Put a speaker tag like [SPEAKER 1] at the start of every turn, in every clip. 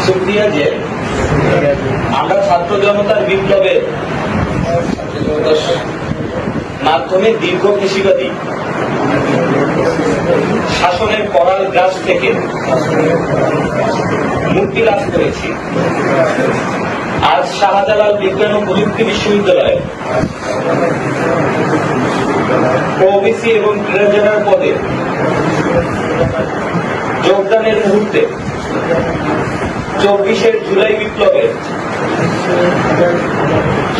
[SPEAKER 1] শুকরিয়া যে আমরা ছাত্র জনতার বিপ্লবের মাধ্যমে দীর্ঘ ফ্যাসিবাদী শাসনের করাল গ্রাস থেকে মুক্তি লাভ করেছি। আজ শাহজালাল বিজ্ঞান ও প্রযুক্তি বিশ্ববিদ্যালয়ে ওবিসি এবং ট্রেজারার পদে যোগদানের মুহূর্তে 24 জুলাই বিপ্লবে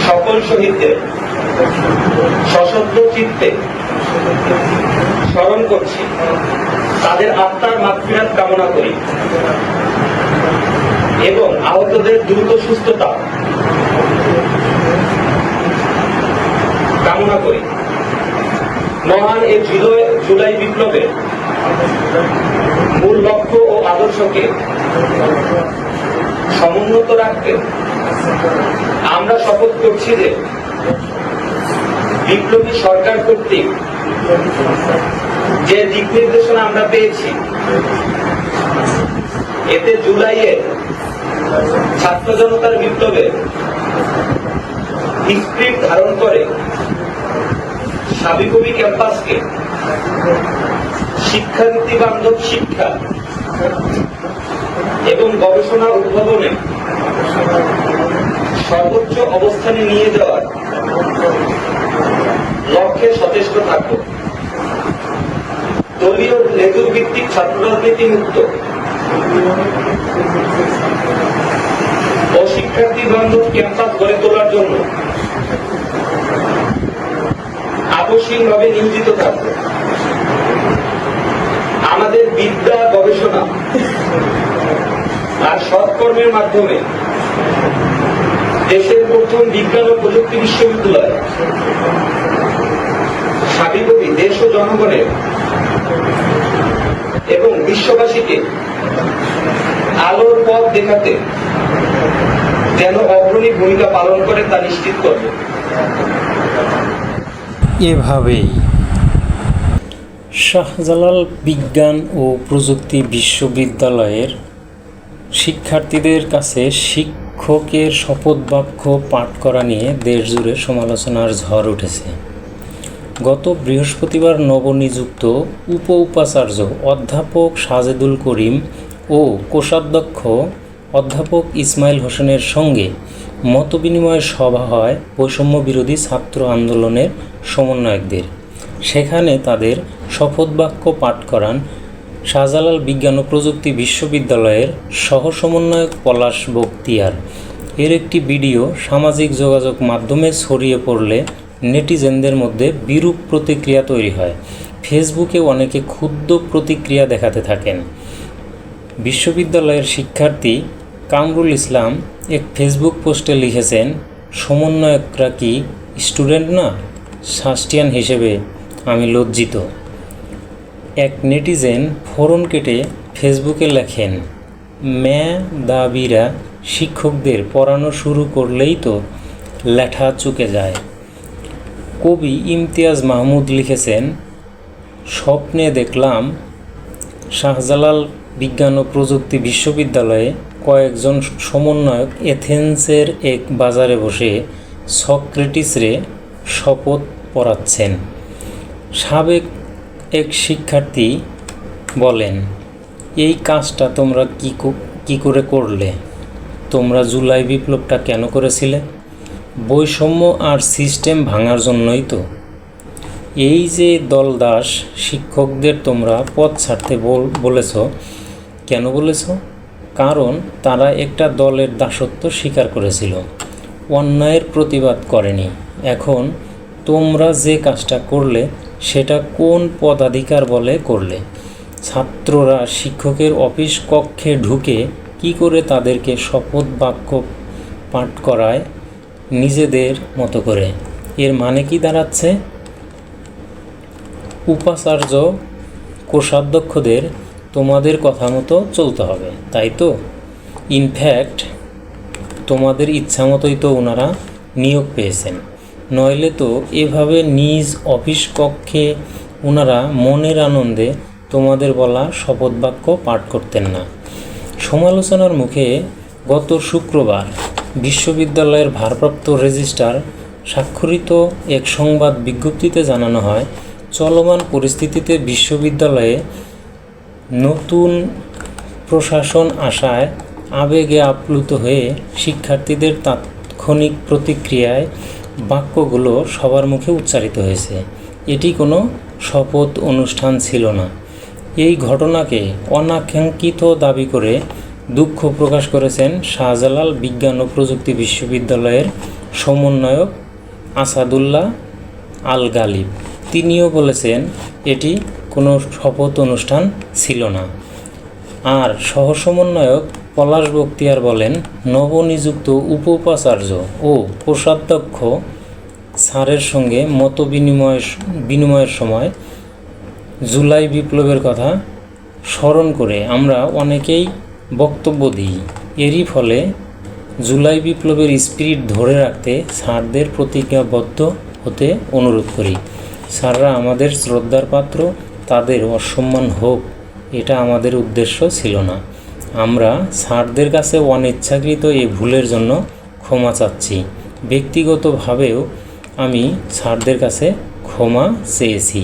[SPEAKER 1] সকল শহীদদের সশস্ত্র চিত্তে স্মরণ করছি, তাদের আত্মার মাগফিরাত কামনা করি এবং আহতদের দ্রুত সুস্থতা কামনা করি। মহান এই জুলাই বিপ্লবের মূল লক্ষ্য ও আদর্শকে সমুন্নত রাখতে আমরা শপথ করছি যে বিপ্লবী সরকার কর্তৃক যে দিক নির্দেশনা আমরা পেয়েছি, এতে জুলাইয়ে ছাত্র জনতার বিপ্লবে স্পিরিট ধারণ করে সাবিকবি ক্যাম্পাসকে শিক্ষানীতি বান্ধব শিক্ষা এবং গবেষণা উদ্ভাবনে সর্বোচ্চ অবস্থানে নিয়ে যাওয়ার লক্ষ্যে সচেষ্ট থাকব। দলীয় লেজুর ভিত্তিক ছাত্র রাজনীতি মুক্ত ও শিক্ষার্থী বান্ধব ক্যাম্পাস গড়ে তোলার জন্য আকস্মিকভাবে নিয়োজিত থাকব। আমাদের বিদ্যা, গবেষণা আর সৎকর্মের মাধ্যমে দেশের প্রথম বিজ্ঞান ও প্রযুক্তি বিশ্ববিদ্যালয় সাবিকবি দেশ ও জনগণের এবং বিশ্ববাসীকে আলোর পথ দেখাতে যেন অগ্রণী ভূমিকা পালন করে তা নিশ্চিত করবে।
[SPEAKER 2] এভাবেই শাহজালাল বিজ্ঞান ও প্রযুক্তি বিশ্ববিদ্যালয়ের শিক্ষার্থীদের কাছে শিক্ষকের শপথ বাক্য পাঠ করা নিয়ে দেশজুড়ে সমালোচনার ঝড় উঠেছে। গত বৃহস্পতিবার নবনিযুক্ত উপাচার্য অধ্যাপক সাজেদুল করিম ও কোষাধ্যক্ষ অধ্যাপক ইসমাইল হোসেনের সঙ্গে মতবিনিময় সভা হয় বৈষম্য বিরোধী ছাত্র আন্দোলনের সমন্বয়কদের। সেখানে তাদের শপথ বাক্য পাঠ করান শাহজালাল বিজ্ঞান ও প্রযুক্তি বিশ্ববিদ্যালয়ের সহ সমন্বয়ক পলাশ বখতিয়ার। এর একটি ভিডিও সামাজিক যোগাযোগ মাধ্যমে ছড়িয়ে পড়লে নেটিজেনদের মধ্যে বিরূপ প্রতিক্রিয়া তৈরি হয়। ফেসবুকে অনেকে ক্ষুব্ধ প্রতিক্রিয়া দেখাতে থাকেন। বিশ্ববিদ্যালয়ের শিক্ষার্থী কামরুল ইসলাম এক ফেসবুক পোস্টে লিখেছেন, সমন্বয়করা কি স্টুডেন্ট না? সাস্টিয়ান হিসেবে আমি লজ্জিত। এক নেটিজেন ফোরন কেটে ফেসবুকে লেখেন, মেধাবীরা শিক্ষকদের পড়ানো শুরু করলেই তো লেঠা চুকে যায়। কবি ইমতিয়াজ মাহমুদ লিখেছেন, স্বপ্নে দেখলাম শাহজালাল বিজ্ঞান ও প্রযুক্তি বিশ্ববিদ্যালয়ে কয়েকজন সমন্বয়ক এথেন্সের এক বাজারে বসে সক্রেটিসরে শপথ পড়াচ্ছেন। সাবেক এক শিক্ষার্থী বলেন, এই কাজটা তোমরা কি করে করলে? তোমরা জুলাই বিপ্লবটা কেন করেছিলে? বৈষম্য আর সিস্টেম ভাঙার জন্যই তো। এই যে দলদাস শিক্ষকদের তোমরা পথ ছাড়তে বলেছ, কেন বলেছ? কারণ তারা একটা দলের দাসত্ব স্বীকার করেছিল, অন্যায়ের প্রতিবাদ করেনি। এখন তোমরা যে কাজটা করলে সেটা কোন পদাধিকার বলে করলে? ছাত্ররা শিক্ষকের অফিস কক্ষে ঢুকে কি করে তাদেরকে শপথ বাক্য পাঠ করায় নিজেদের মতো করে? এর মানে কি দাঁড়াচ্ছে? উপাচার্য কোষাধ্যক্ষদের তোমাদের কথা মতো চলতে হবে, তাই তো? ইনফ্যাক্ট তোমাদের ইচ্ছা মতোই তো ওনারা নিয়োগ পেয়েছেন, নইলে তো এভাবে নিজ অফিস কক্ষে ওনারা মনের আনন্দে তোমাদের বলা শপথ বাক্য পাঠ করতেন না। সমালোচনার মুখে গত শুক্রবার বিশ্ববিদ্যালয়ের ভারপ্রাপ্ত রেজিস্ট্রার স্বাক্ষরিত এক সংবাদ বিজ্ঞপ্তিতে জানানো হয়, চলমান পরিস্থিতিতে বিশ্ববিদ্যালয়ে নতুন প্রশাসন আসায় আবেগে আপ্লুত হয়ে শিক্ষার্থীদের তাৎক্ষণিক প্রতিক্রিয়ায় বাক্যগুলো সবার মুখে উচ্চারিত হয়েছে। এটি কোনো শপথ অনুষ্ঠান ছিল না। এই ঘটনাকে অনাকাঙ্ক্ষিত দাবি করে দুঃখ প্রকাশ করেছেন শাহজালাল বিজ্ঞান ও প্রযুক্তি বিশ্ববিদ্যালয়ের সমন্বয়ক আসাদুল্লাহ আল গালিব। তিনিও বলেছেন এটি কোনো শপথ অনুষ্ঠান ছিল না। আর সহসমন্বয়ক পলাশ বখতিয়ার বলেন, নবনিযুক্ত উপাচার্য ও কোষাধ্যক্ষ স্যারের সঙ্গে মত বিনিময়ের সময় জুলাই বিপ্লবের কথা স্মরণ করে আমরা অনেকেই বক্তব্য দিই। এরই ফলে জুলাই বিপ্লবের স্পিরিট ধরে রাখতে স্যারদের প্রতিজ্ঞাবদ্ধ হতে অনুরোধ করি। স্যাররা আমাদের শ্রদ্ধার পাত্র, তাদের অসম্মান হোক এটা আমাদের উদ্দেশ্য ছিল না। আমরা স্যারদের কাছে অনিচ্ছাকৃত এই ভুলের জন্য ক্ষমা চাচ্ছি। ব্যক্তিগতভাবেও আমি স্যারদের কাছে ক্ষমা চেয়েছি।